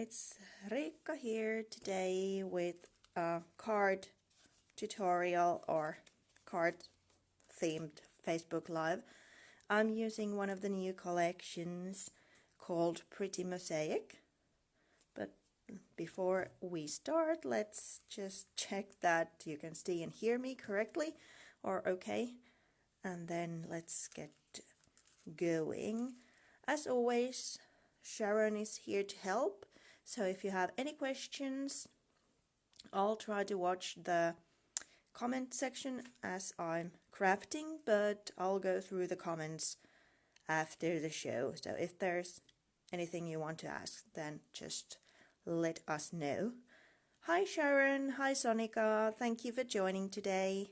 It's Riikka here today with a card tutorial or card themed Facebook Live. I'm using one of the new collections called Pretty Mosaic. But before we start, let's just check that you can see and hear me correctly or okay. And then let's get going. As always, Sharon is here to help. So if you have any questions, I'll try to watch the comment section as I'm crafting, but I'll go through the comments after the show. So if there's anything you want to ask, then just let us know. Hi Sharon, hi Sonika, thank you for joining today.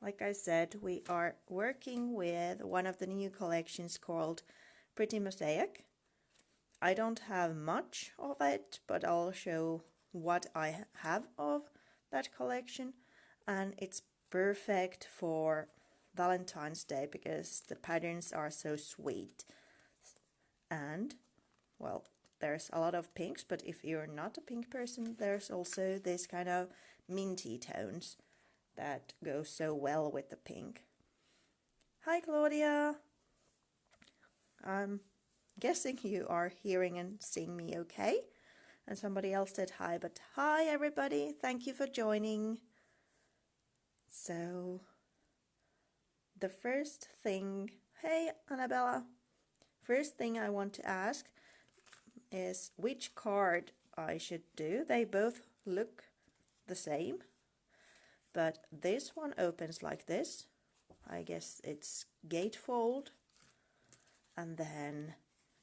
Like I said, we are working with one of the new collections called Pretty Mosaic. I don't have much of it, but I'll show what I have of that collection, and it's perfect for Valentine's Day because the patterns are so sweet. And, well, there's a lot of pinks, but if you're not a pink person, there's also this kind of minty tones that go so well with the pink. Hi Claudia! I'm guessing you are hearing and seeing me okay. And somebody else said hi, but hi everybody, thank you for joining. So, the first thing, hey Annabella, first thing I want to ask is which card I should do. They both look the same, but this one opens like this. I guess it's gatefold. And then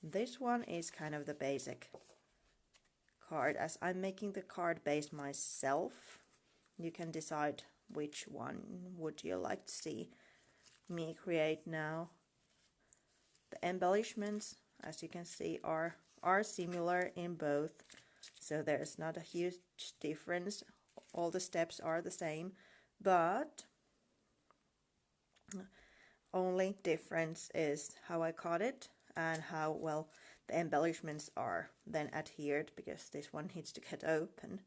this one is kind of the basic card. As I'm making the card base myself, you can decide which one would you like to see me create now. The embellishments, as you can see, are similar in both, so there's not a huge difference. All the steps are the same, but only difference is how I cut it and how well the embellishments are then adhered, because this one needs to get open.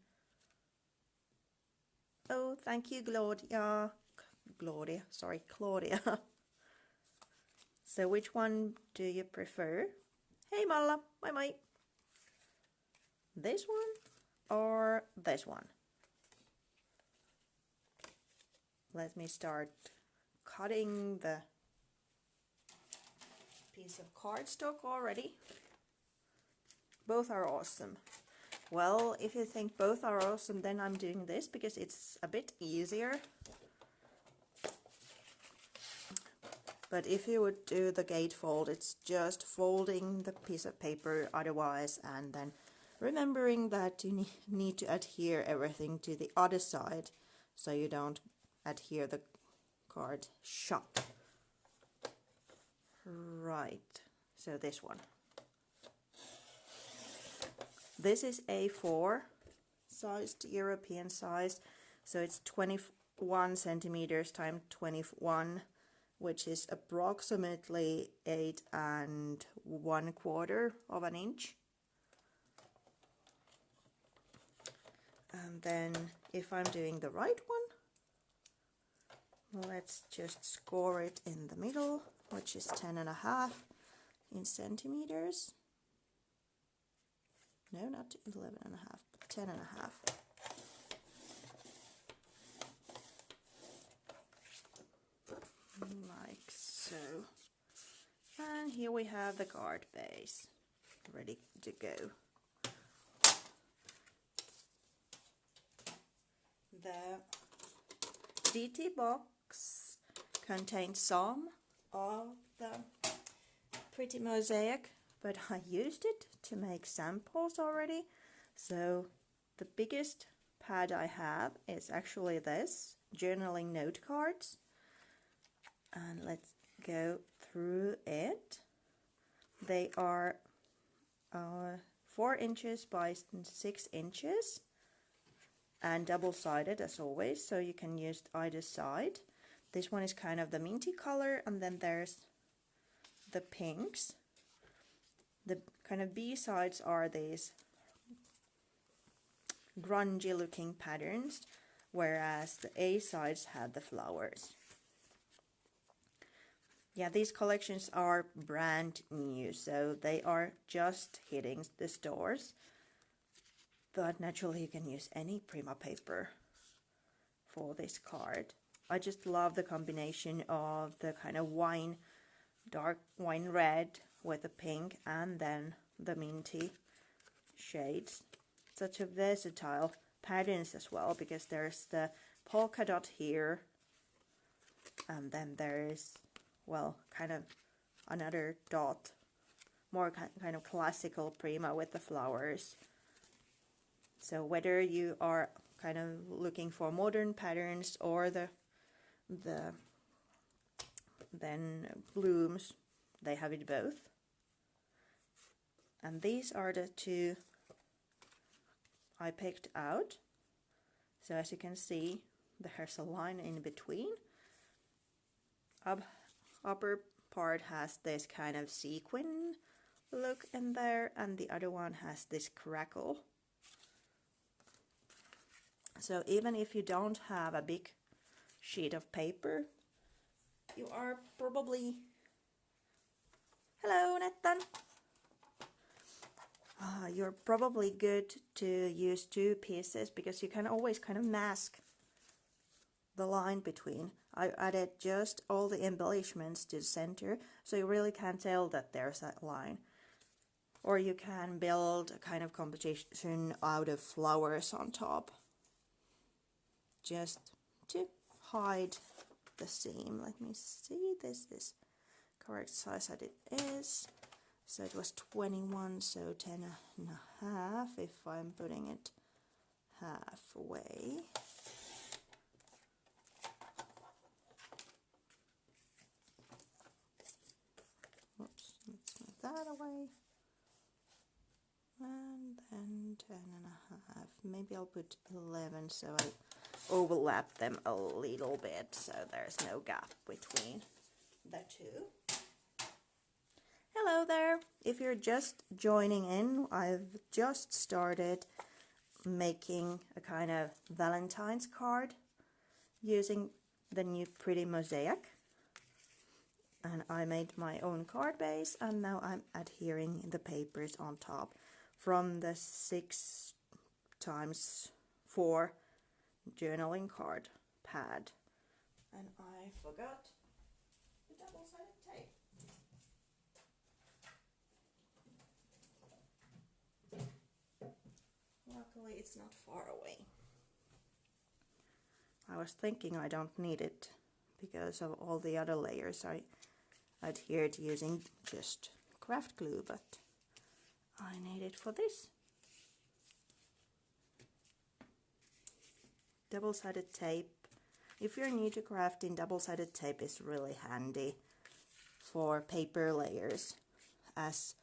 Oh, thank you, Claudia. So which one do you prefer? Hey Malla, bye. This one or this one? Let me start cutting the piece of cardstock already. Both are awesome. Well, if you think both are awesome, then I'm doing this because it's a bit easier. But if you would do the gatefold, it's just folding the piece of paper otherwise, and then remembering that you need to adhere everything to the other side so you don't adhere the card shut. Right, so this one. This is A4 sized, European size, so it's 21 centimeters times 21, which is approximately 8 1/4 of an inch. And then if I'm doing the right one, let's just score it in the middle, which is 10.5 in centimeters. No, not 11.5, but 10.5. Like so. And here we have the card base ready to go. The DT box contains some of the Pretty Mosaic, but I used it to make samples already. So the biggest pad I have is actually this, journaling note cards. And let's go through it. They are 4 inches by 6 inches and double-sided as always, so you can use either side. This one is kind of the minty color, and then there's the pinks. The kind of B sides are these grungy looking patterns, whereas the A sides had the flowers. Yeah, these collections are brand new, so they are just hitting the stores. But naturally you can use any Prima paper for this card. I just love the combination of the kind of dark wine red with the pink and then the minty shades. Such a versatile patterns as well, because there's the polka dot here, and then there's, well, kind of another dot, more kind of classical Prima with the flowers. So whether you are kind of looking for modern patterns or the then blooms, they have it both. And these are the two I picked out. So as you can see, there's a line in between. Upper part has this kind of sequin look in there, and the other one has this crackle. So even if you don't have a big sheet of paper, you are probably... Hello, Nettan! You're probably good to use two pieces, because you can always kind of mask the line between. I added just all the embellishments to the center, so you really can't tell that there's that line. Or you can build a kind of composition out of flowers on top, just to hide the seam. Let me see, this is correct size that it is. So it was 21, so 10 and a half if I'm putting it halfway. Oops, let's move that away. And then 10 and a half. Maybe I'll put 11 so I overlap them a little bit so there's no gap between the two. Hello there! If you're just joining in, I've just started making a kind of Valentine's card using the new Pretty Mosaic. And I made my own card base, and now I'm adhering the papers on top from the 6x4 journaling card pad. And I forgot the double-sided tape. Luckily it's not far away. I was thinking I don't need it because of all the other layers I adhered using just craft glue, but I need it for this. Double-sided tape. If you're new to crafting, double-sided tape is really handy for paper layers, as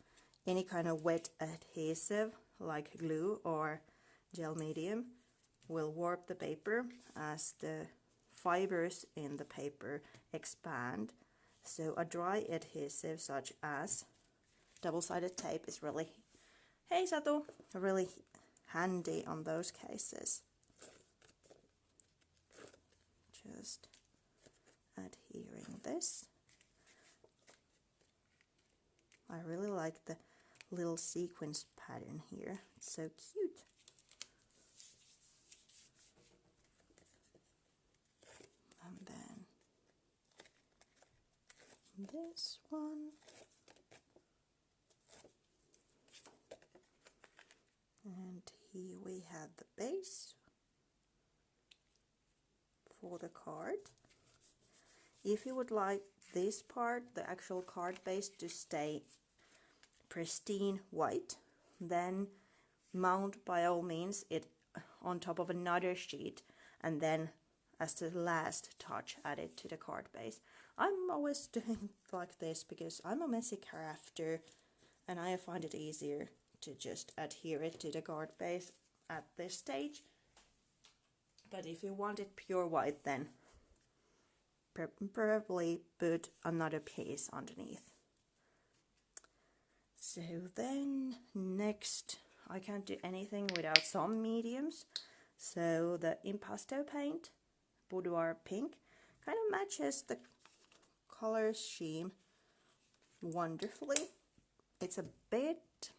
any kind of wet adhesive like glue or gel medium will warp the paper as the fibers in the paper expand. So a dry adhesive such as double-sided tape is really, hey Satu, really handy on those cases. Just adhering this. I really like the little sequence pattern here. It's so cute. And then this one. And here we have the base for the card. If you would like this part, the actual card base, to stay pristine white, then mount by all means it on top of another sheet, and then as the last touch add it to the card base. I'm always doing like this because I'm a messy crafter and I find it easier to just adhere it to the card base at this stage. But if you want it pure white, then preferably put another piece underneath. So then next I can't do anything without some mediums. So the Impasto paint, Boudoir Pink, kind of matches the color scheme wonderfully. It's a bit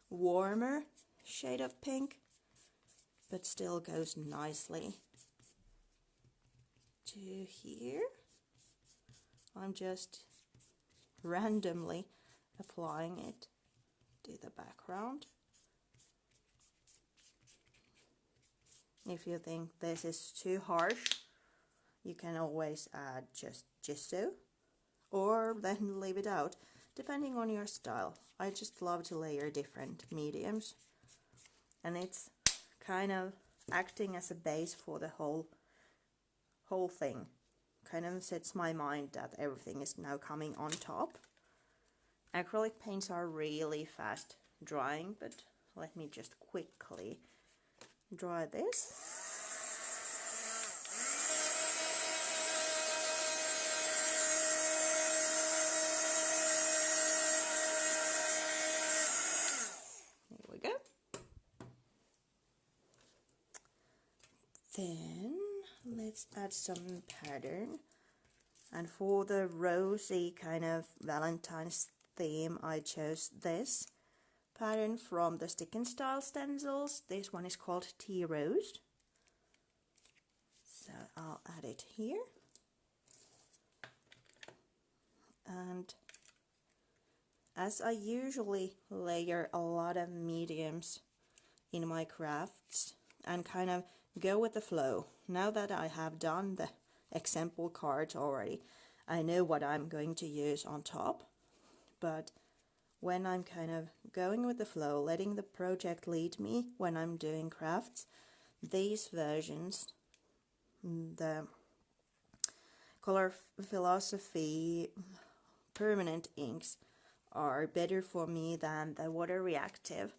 warmer shade of pink, but still goes nicely to here. I'm just randomly applying it to the background. If you think this is too harsh, you can always add just gesso, or then leave it out, depending on your style. I just love to layer different mediums, and it's kind of acting as a base for the whole thing. Kind of sets my mind that everything is now coming on top. Acrylic paints are really fast drying, but let me just quickly dry this. There we go. Then let's add some pattern, and for the rosy kind of Valentine's theme I chose this pattern from the Stick and Style stencils. This one is called Tea Rose, so I'll add it here. And as I usually layer a lot of mediums in my crafts and kind of go with the flow, now that I have done the example cards already, I know what I'm going to use on top. But when I'm kind of going with the flow, letting the project lead me when I'm doing crafts, these versions, the Color Philosophy permanent inks, are better for me than the water reactive,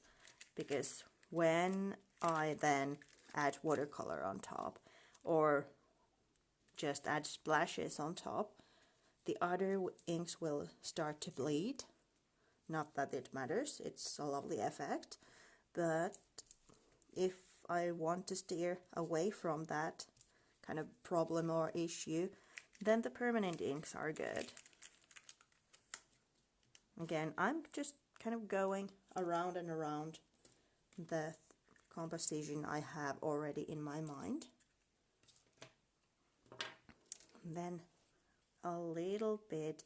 because when I then add watercolor on top or just add splashes on top, the other inks will start to bleed. Not that it matters, it's a lovely effect, but if I want to steer away from that kind of problem or issue, then the permanent inks are good. Again, I'm just kind of going around and around the composition I have already in my mind. And then a little bit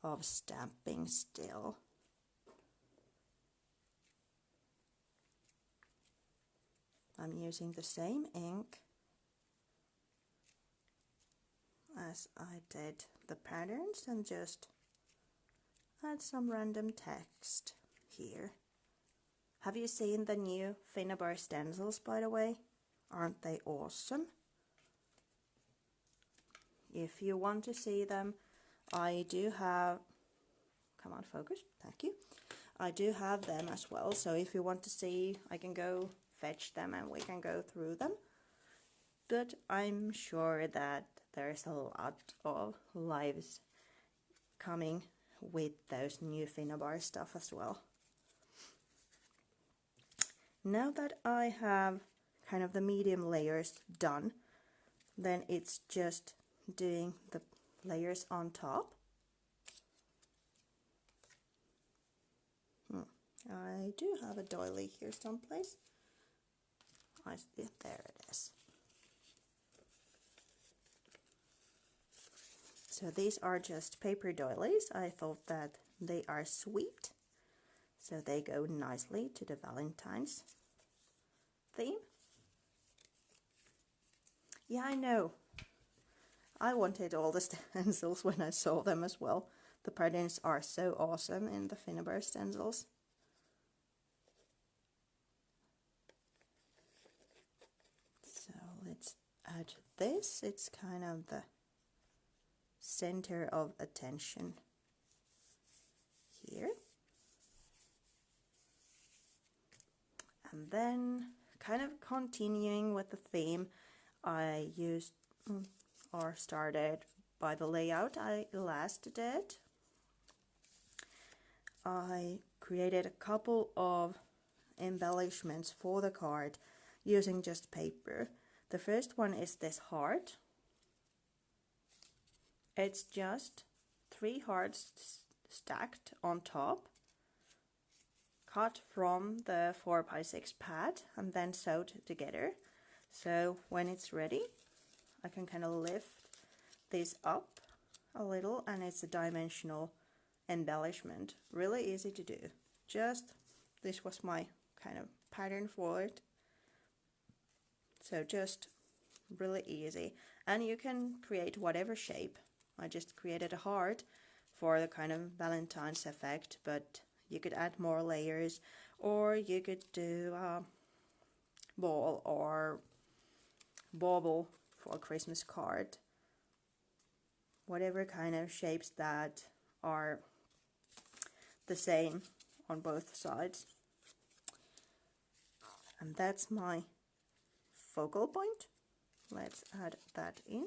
of stamping still. I'm using the same ink as I did the patterns and just add some random text here. Have you seen the new Finnabar stencils, by the way? Aren't they awesome? If you want to see them, I do have, come on focus, thank you. I do have them as well, so if you want to see, I can go fetch them and we can go through them. But I'm sure that there's a lot of lives coming with those new Finnabar stuff as well. Now that I have kind of the medium layers done, then it's just doing the layers on top. I do have a doily here someplace. There it is. So these are just paper doilies. I thought that they are sweet, so they go nicely to the Valentine's theme. Yeah, I know. I wanted all the stencils when I saw them as well. The patterns are so awesome in the Finnabar stencils. So let's add this. It's kind of the center of attention here. And then kind of continuing with the theme, I used or started by the layout I last did. I created a couple of embellishments for the card using just paper. The first one is this heart. It's just 3 hearts stacked on top, cut from the 4x6 pad and then sewed together. So when it's ready, I can kind of lift this up a little, and it's a dimensional embellishment. Really easy to do. Just, this was my kind of pattern for it. So just really easy. And you can create whatever shape. I just created a heart for the kind of Valentine's effect, but you could add more layers, or you could do a ball or bauble for a Christmas card. Whatever kind of shapes that are the same on both sides. And that's my focal point. Let's add that in.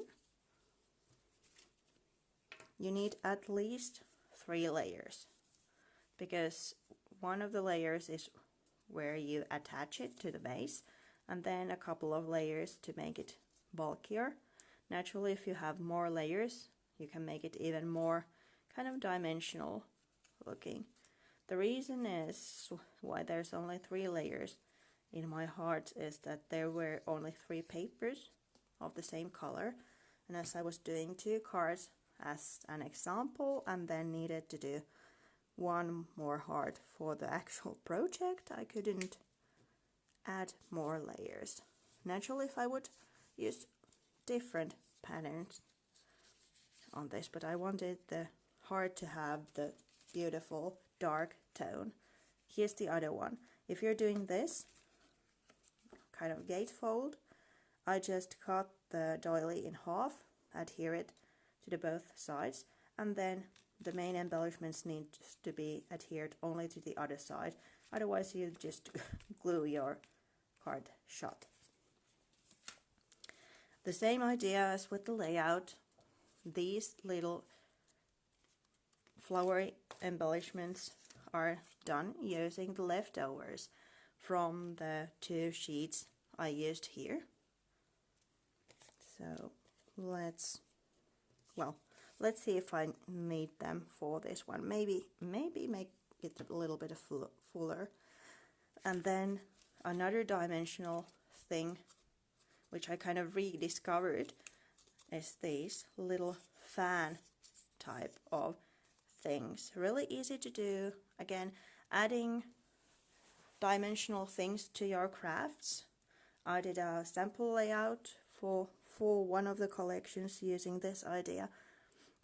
You need at least 3 layers, because one of the layers is where you attach it to the base, and then a couple of layers to make it bulkier. Naturally, if you have more layers, you can make it even more kind of dimensional looking. The reason is why there's only 3 layers in my heart is that there were only 3 papers of the same color, and as I was doing 2 cards as an example and then needed to do 1 more heart for the actual project, I couldn't add more layers. Naturally, if I would use different patterns on this, but I wanted the heart to have the beautiful dark tone. Here's the other one. If you're doing this kind of gatefold, I just cut the doily in half, adhere it to the both sides, and then the main embellishments need to be adhered only to the other side. Otherwise you just glue your card shut. The same idea as with the layout. These little flowery embellishments are done using the leftovers from the 2 sheets I used here. So let's see if I need them for this one. Maybe make it a little bit fuller. And then another dimensional thing which I kind of rediscovered is these little fan type of things. Really easy to do. Again, adding dimensional things to your crafts. I did a sample layout for one of the collections using this idea,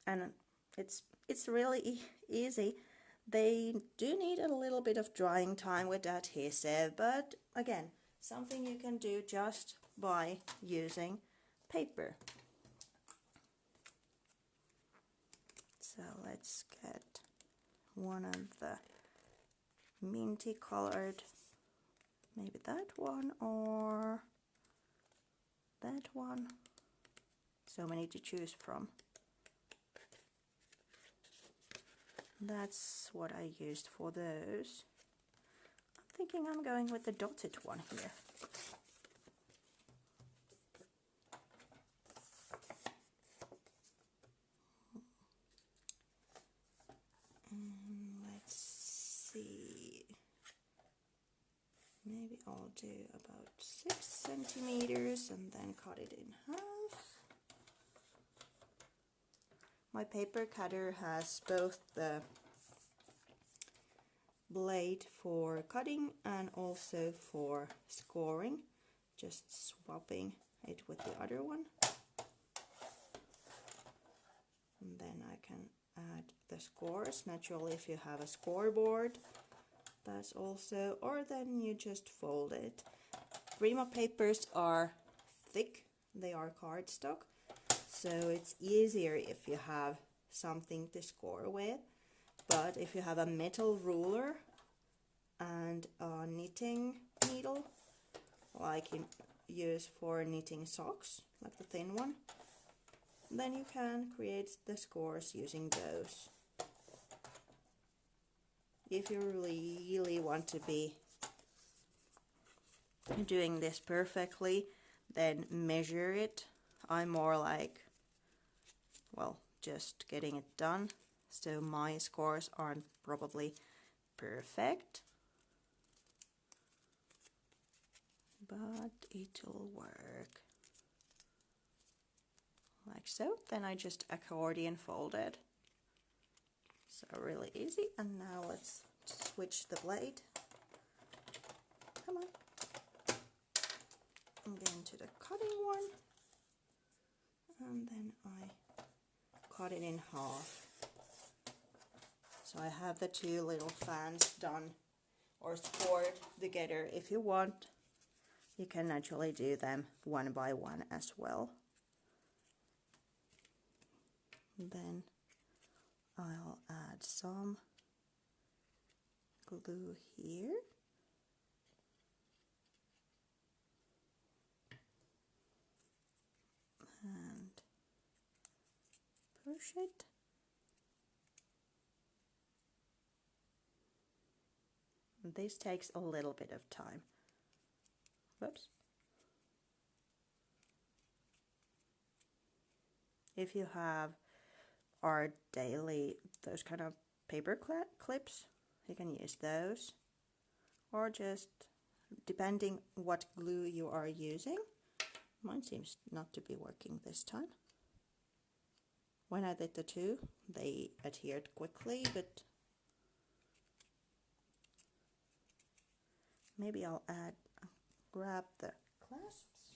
and it's really easy. They do need a little bit of drying time with adhesive, but again, something you can do just by using paper. So let's get one of the minty colored, maybe that one or that one. So many to choose from. That's what I used for those. I'm thinking I'm going with the dotted one here. Let's see. Maybe I'll do about 6 centimeters and then cut it in half. My paper cutter has both the blade for cutting and also for scoring. Just swapping it with the other one. And then I can add the scores. Naturally, if you have a scoreboard, that's also, or then you just fold it. Prima papers are thick, they are cardstock, so it's easier if you have something to score with. But if you have a metal ruler and a knitting needle, like you use for knitting socks, like the thin one, then you can create the scores using those. If you really want to be doing this perfectly, then measure it. I'm more like, well, just getting it done. So my scores aren't probably perfect, but it'll work. Like so. Then I just accordion fold it. So really easy. And now let's switch the blade. Come on. I'm going to the cutting one. And then I cut it in half. So I have the two little fans done or scored together. If you want, you can actually do them one by one as well. Then I'll add some glue here. And push it. This takes a little bit of time. Whoops. If you have our daily, those kind of paper clips, you can use those. Or just, depending what glue you are using. Mine seems not to be working this time. When I did the two, they adhered quickly, but maybe I'll grab the clasps.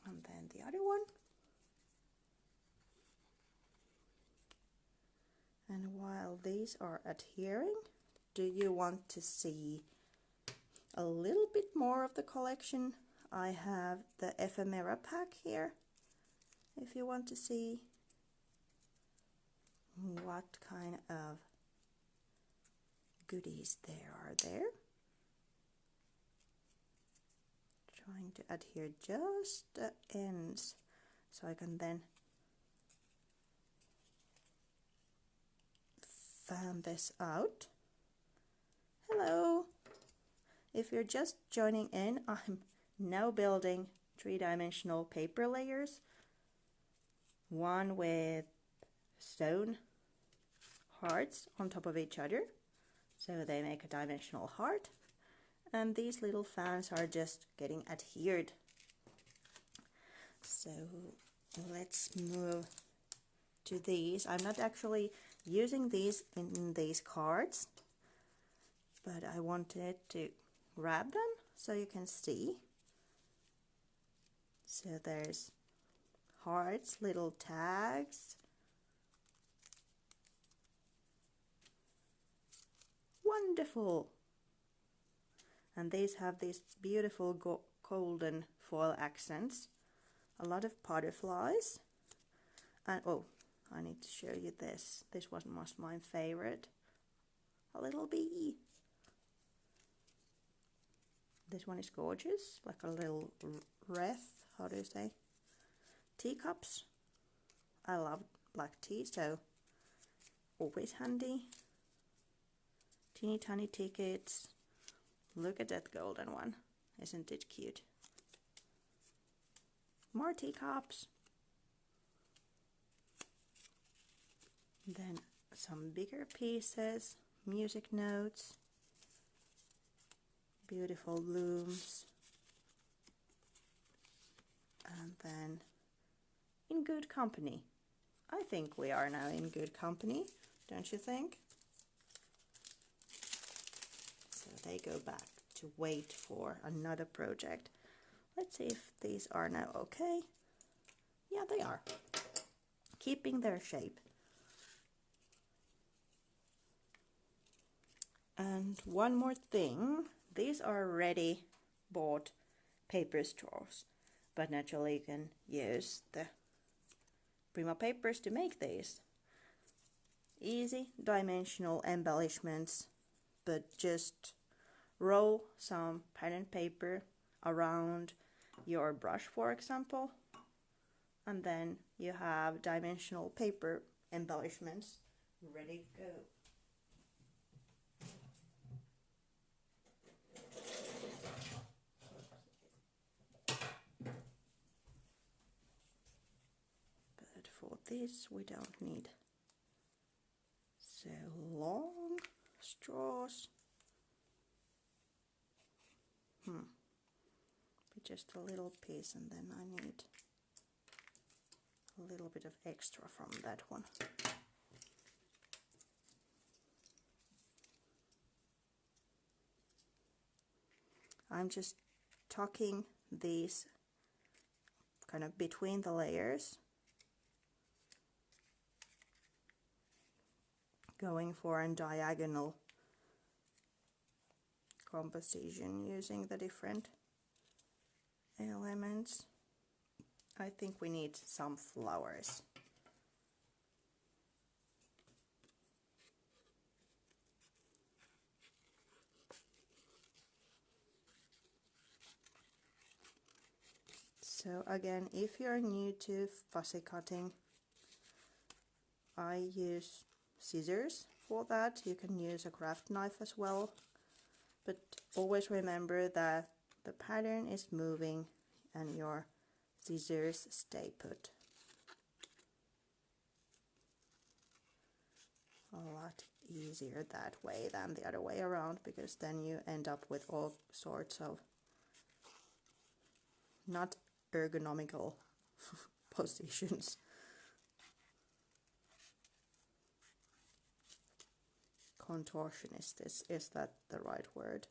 And then the other one. And while these are adhering, do you want to see a little bit more of the collection? I have the ephemera pack here, if you want to see what kind of goodies there are there. Trying to adhere just the ends so I can then fan this out. Hello! If you're just joining in, I'm now building three-dimensional paper layers, one with stone hearts on top of each other, so they make a dimensional heart, and these little fans are just getting adhered. So let's move to these. I'm not actually using these in these cards, but I wanted to grab them so you can see. So there's hearts, little tags. Wonderful! And these have these beautiful golden foil accents. A lot of butterflies. And oh, I need to show you this. This was my favorite. A little bee. This one is gorgeous, like a little wreath, how do you say? Teacups. I love black tea, so always handy. Teeny tiny tickets. Look at that golden one. Isn't it cute? More teacups. Then some bigger pieces, music notes, beautiful blooms, and then in good company. I think we are now in good company, don't you think? So they go back to wait for another project. Let's see if these are now okay. Yeah, they are. Keeping their shape. And one more thing, these are ready bought paper straws, but naturally you can use the Prima papers to make these. Easy dimensional embellishments, but just roll some pattern paper around your brush, for example, and then you have dimensional paper embellishments ready to go. But for this we don't need so long straws. Just a little piece, and then I need a little bit of extra from that one. I'm just tucking these kind of between the layers, going for a diagonal composition using the different elements. I think we need some flowers. So again, if you're new to fussy cutting, I use scissors for that. You can use a craft knife as well, but always remember that the pattern is moving and your scissors stay put. A lot easier that way than the other way around, because then you end up with all sorts of not ergonomical positions. Contortionist, is that the right word?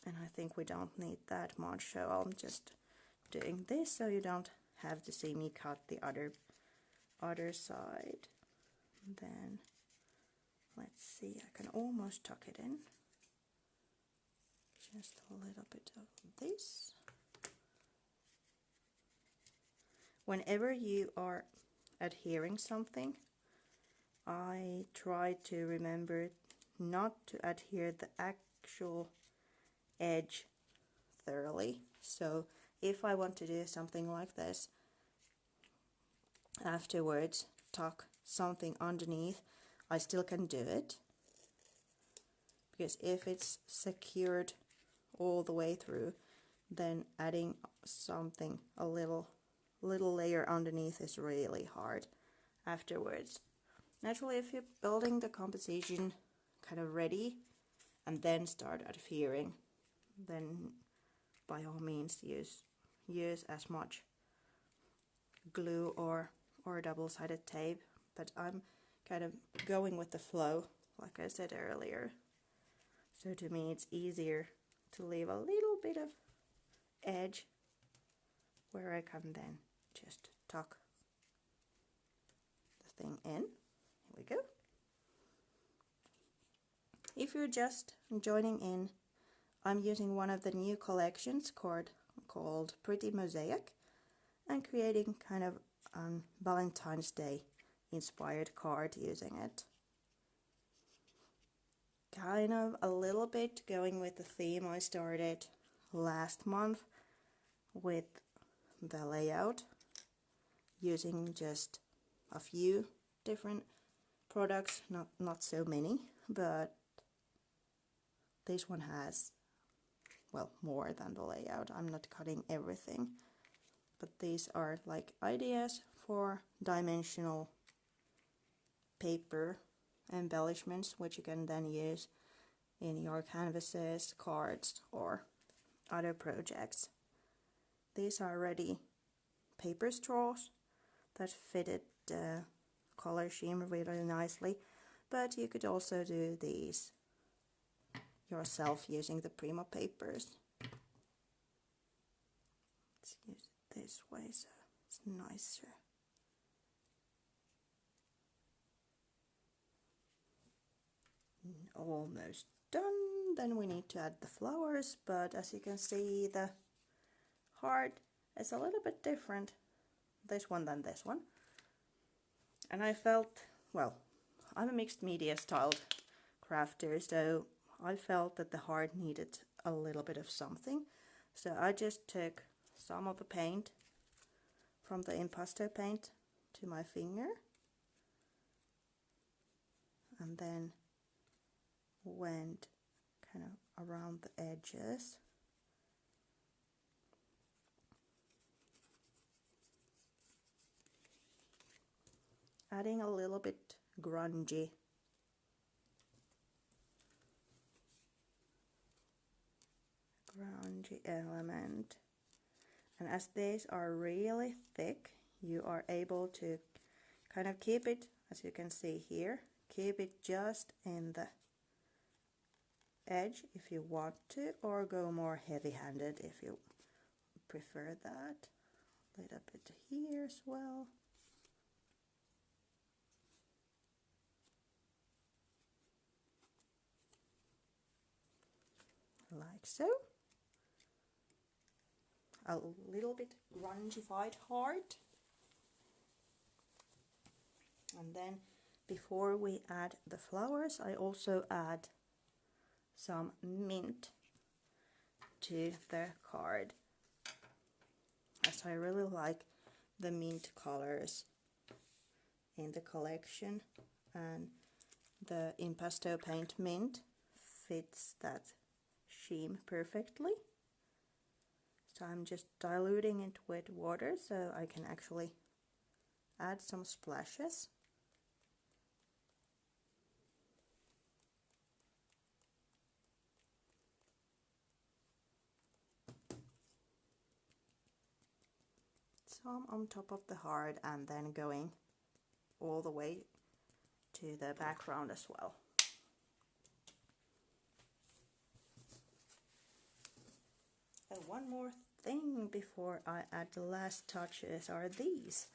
And I think we don't need that much, so I'm just doing this so you don't have to see me cut the other side. And then let's see, I can almost tuck it in. Just a little bit of this. Whenever you are adhering something, I try to remember not to adhere the actual edge thoroughly. So if I want to do something like this, afterwards tuck something underneath, I still can do it, because if it's secured all the way through, then adding something, a little layer underneath, is really hard afterwards. Naturally, if you're building the composition kind of ready and then start adhering, then by all means use as much glue or double-sided tape, but I'm kind of going with the flow, like I said earlier. So to me it's easier to leave a little bit of edge where I can then just tuck the thing in. Here we go. If you're just joining in, I'm using one of the new collections called Pretty Mosaic, and creating kind of Valentine's Day inspired card using it. Kind of a little bit going with the theme I started last month with the layout, using just a few different products, not so many, but this one has, well, more than the layout. I'm not cutting everything, but these are like ideas for dimensional paper embellishments, which you can then use in your canvases, cards, or other projects. These are ready paper straws that fitted the color scheme really nicely, but you could also do these yourself using the Prima papers. Let's use it this way so it's nicer. Almost done. Then we need to add the flowers, but as you can see, the heart is a little bit different, this one than this one. And I felt, well, I'm a mixed media styled crafter, so I felt that the heart needed a little bit of something. So I just took some of the paint from the impasto paint to my finger, and then went kind of around the edges. Adding a little bit grungy element. And as these are really thick, you are able to kind of keep it, as you can see here, keep it just in the edge if you want to, or go more heavy-handed if you prefer that. A little bit here as well. Like so. A little bit grungified heart. And then before we add the flowers, I also add some mint to the card, as I really like the mint colors in the collection, and the impasto paint mint fits that sheen perfectly. So I'm just diluting it with water so I can actually add some splashes. Some on top of the heart, and then going all the way to the background as well. One more thing before I add the last touches are these.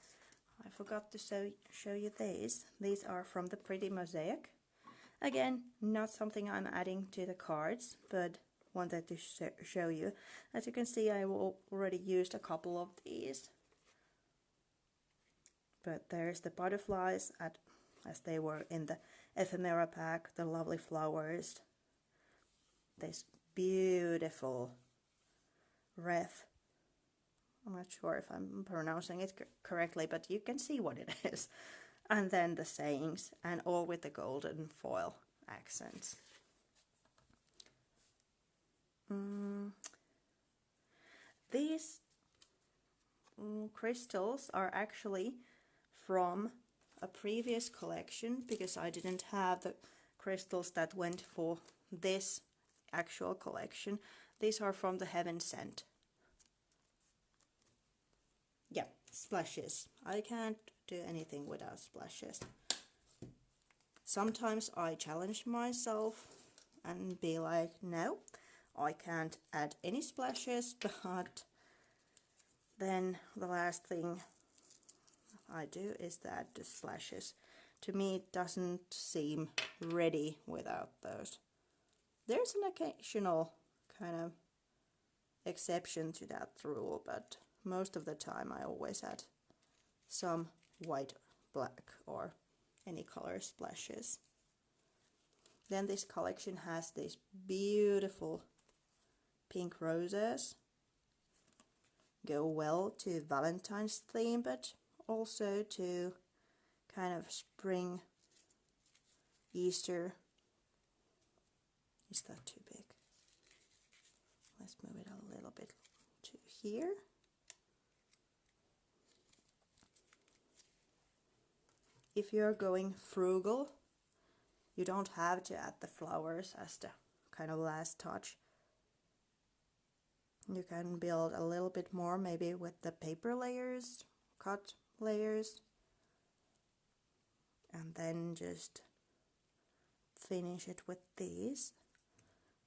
I forgot to show you these. These are from the Pretty Mosaic. Again, not something I'm adding to the cards, but wanted to show you. As you can see, I already used a couple of these. But there's the butterflies as they were in the ephemera pack, the lovely flowers, this beautiful wreath. I'm not sure if I'm pronouncing it correctly, but you can see what it is. And then the sayings, and all with the golden foil accents. These crystals are actually from a previous collection, because I didn't have the crystals that went for this actual collection. These are from the Heaven Sent. Yeah, splashes. I can't do anything without splashes. Sometimes I challenge myself and be like, no, I can't add any splashes, but then the last thing I do is to add the splashes. To me, it doesn't seem ready without those. There's an occasional kind of exception to that rule, but most of the time I always add some white, black, or any color splashes. Then this collection has these beautiful pink roses. Go well to Valentine's theme, but also to kind of spring, Easter. Is that too big? Let's move it a little bit to here. If you're going frugal, you don't have to add the flowers as the kind of last touch. You can build a little bit more, maybe with the paper layers, cut layers, and then just finish it with these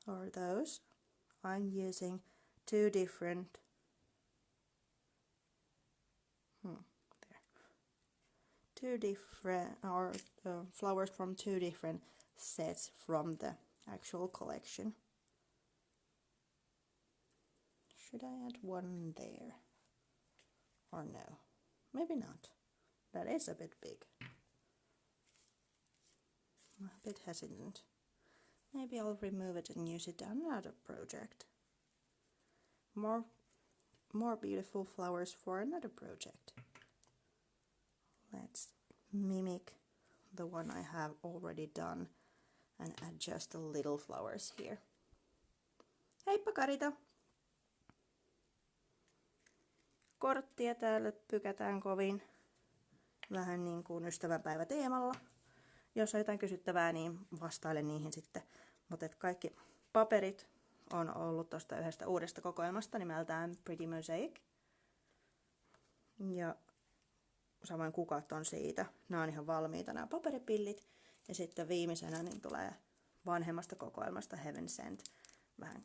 or those. I'm using two different flowers from two different sets from the actual collection. Should I add one there? Or no? Maybe not. That is a bit big. I'm a bit hesitant. Maybe I'll remove it and use it on another project. More more beautiful flowers for another project. Let's mimic the one I have already done and add just a little flowers here. Heippa Karita! Korttia täällä pykätään kovin. Vähän niin kuin ystävänpäiväteemalla. Jos on jotain kysyttävää, niin vastailen niihin sitten. Mutta kaikki paperit on ollut tuosta yhdestä uudesta kokoelmasta nimeltään Pretty Mosaic. Ja samoin kukat on siitä. Nämä on ihan valmiita nämä paperipillit. Ja sitten viimeisenä niin tulee vanhemmasta kokoelmasta Heaven Sent. Vähän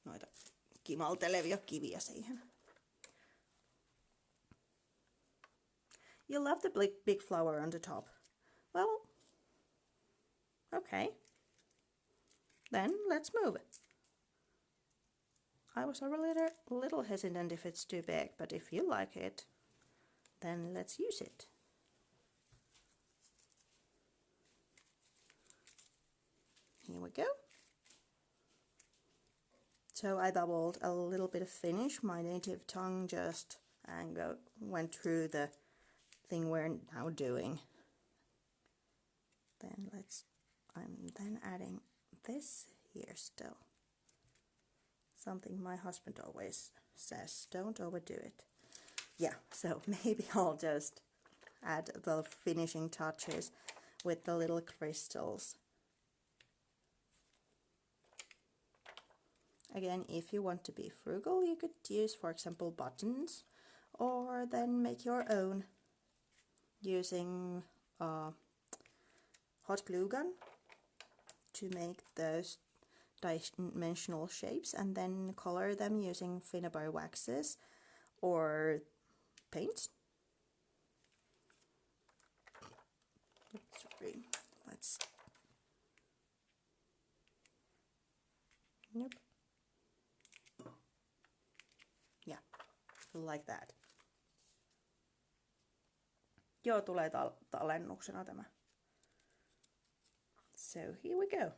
noita kimaltelevia kiviä siihen. You love the big flower on the top. Well, okay. Then let's move it. I was a little hesitant if it's too big, but if you like it, then let's use it. Here we go. So I doubled a little bit of Finnish. My native tongue just went through the thing we're now doing. Then I'm then adding this here still. Something my husband always says, don't overdo it. Yeah, so maybe I'll just add the finishing touches with the little crystals. Again, if you want to be frugal, you could use, for example, buttons, or then make your own using hot glue gun to make those dimensional shapes and then color them using Finnabar waxes or paints. Sorry, let's... Nope. Yeah, like that. Joo, tulee tallennuksena tämä. So here we go.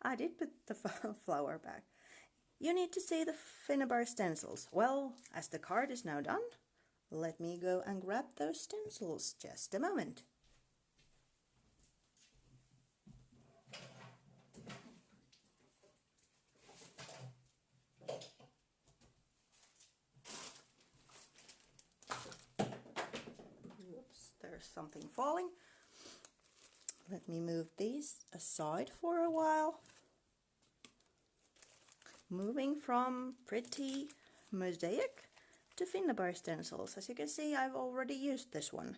I did put the flower back. You need to see the Finnabar stencils. Well, as the card is now done, let me go and grab those stencils. Just a moment. Oops, there's something falling. Let me move these aside for a while. Moving from Pretty Mosaic to Finnabar stencils. As you can see, I've already used this one.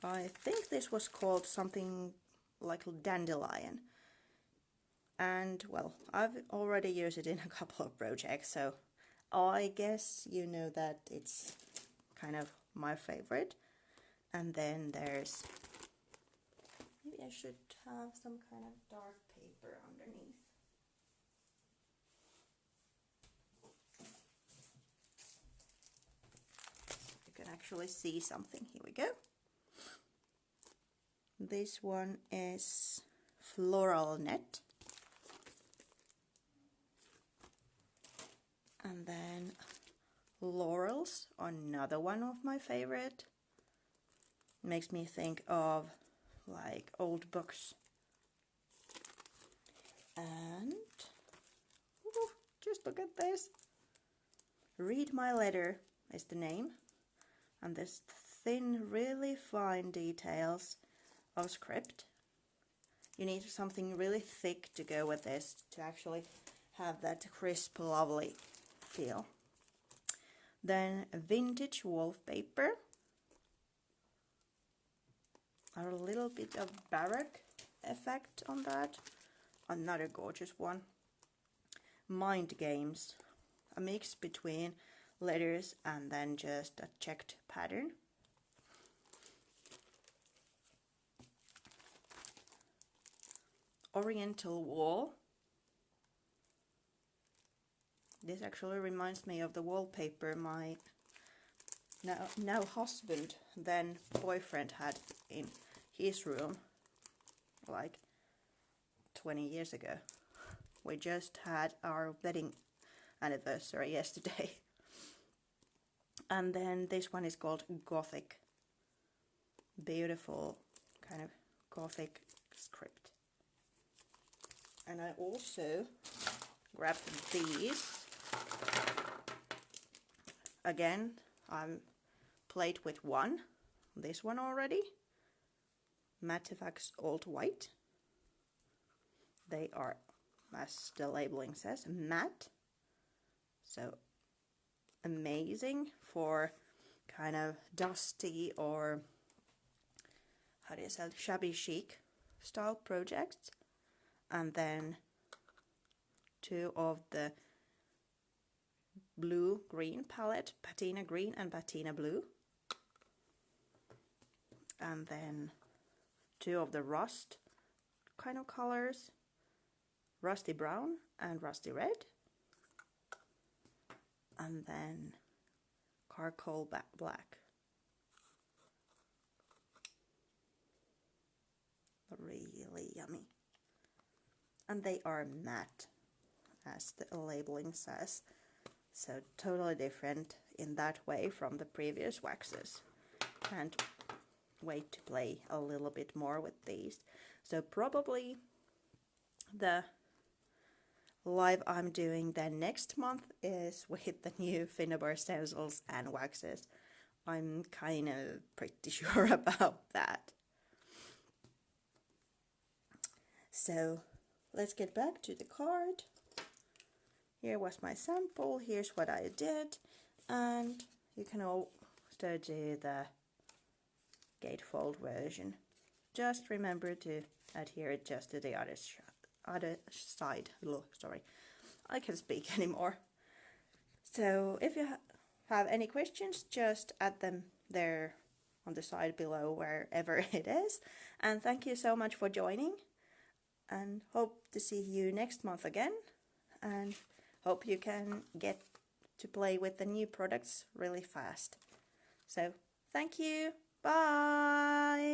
I think this was called something like dandelion. And, well, I've already used it in a couple of projects, so I guess you know that it's kind of my favorite. And then there's... Maybe I should have some kind of dark paper underneath. You can actually see something. Here we go. This one is Floral Net. And then Laurels, another one of my favorite. Makes me think of like old books. And just look at this. Read My Letter is the name. And this thin, really fine details of script. You need something really thick to go with this to actually have that crisp, lovely feel. Then vintage wallpaper. A little bit of baroque effect on that. Another gorgeous one. Mind Games. A mix between letters and then just a checked pattern. Oriental Wall. This actually reminds me of the wallpaper my now husband, then boyfriend, had in his room like 20 years ago. We just had our wedding anniversary yesterday. And then this one is called Gothic. Beautiful kind of Gothic script. And I also grabbed these. Again, I'm played with this one already. Mattifax Old White. They are, as the labeling says, matte. So amazing for kind of dusty or, how do you say, shabby chic style projects. And then 2 of the blue-green palette, Patina Green and Patina Blue. And then 2 of the rust kind of colors, Rusty Brown and Rusty Red. And then Charcoal Black. Really yummy. And they are matte, as the labeling says. So totally different in that way from the previous waxes. Can't wait to play a little bit more with these. So probably the live I'm doing then next month is with the new Finnabar stencils and waxes. I'm kind of pretty sure about that. So let's get back to the card. Here was my sample, here's what I did, and you can also do the gatefold version. Just remember to adhere it just to the other side. Sorry, I can't speak anymore. So if you have any questions, just add them there on the side below, wherever it is. And thank you so much for joining, and hope to see you next month again, and hope you can get to play with the new products really fast. So thank you, bye!